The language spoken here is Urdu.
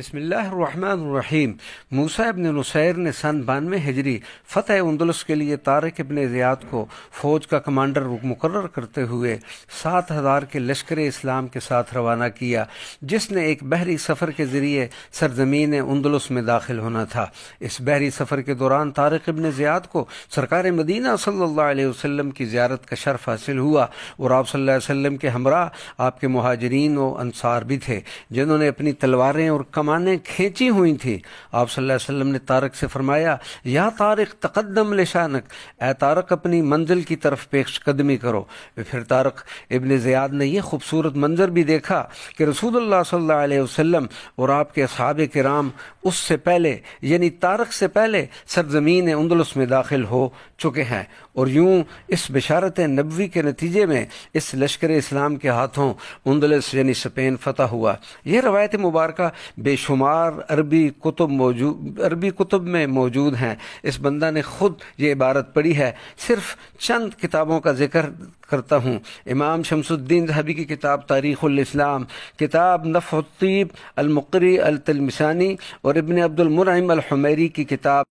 بسم اللہ الرحمن الرحیم۔ موسیٰ ابن نصیر نے سن 92 ہجری فتح اندلس کے لیے طارق ابن زیاد کو فوج کا کمانڈر مقرر کرتے ہوئے 7000 کے لشکر اسلام کے ساتھ روانہ کیا، جس نے ایک بحری سفر کے ذریعے سرزمین اندلس میں داخل ہونا تھا۔ اس بحری سفر کے دوران طارق ابن زیاد کو سرکار مدینہ صلی اللہ علیہ وسلم کی زیارت کا شرف حاصل ہوا، اور آپ صلی اللہ علیہ وسلم کے ہمراہ آپ کے مہاجرین و انصار بھی تھے، جنہوں نے اپنی تلواریں اور کمانیں کھینچی ہوئی تھیں۔ آپ صلی اللہ علیہ وسلم نے طارق سے فرمایا، یا طارق تقدم لشانک، اے طارق اپنی منزل کی طرف پیش قدمی کرو۔ پھر طارق ابن زیاد نے یہ خوبصورت منظر بھی دیکھا کہ رسول اللہ صلی اللہ علیہ وسلم اور آپ کے اصحاب کرام اس سے پہلے یعنی طارق سے پہلے سرزمین اندلس میں داخل ہو چکے ہیں، اور یوں اس بشارت نبوی کے نتیجے میں اس لشکر اسلام کے ہاتھوں اندلس یعنی اسپین فتح ہوا۔ یہ روایت مبارکہ بے شمار عربی کتب میں موجود ہیں۔ اس بندہ نے خود یہ عبارت پڑھی ہے، صرف چند کتابوں کا ذکر کرتا ہوں۔ امام شمس الدین ذہبی کی کتاب تاریخ الاسلام، کتاب نفع الطیب المقری التلمسانی، اور ابن عبد المنعم الحمیری کی کتاب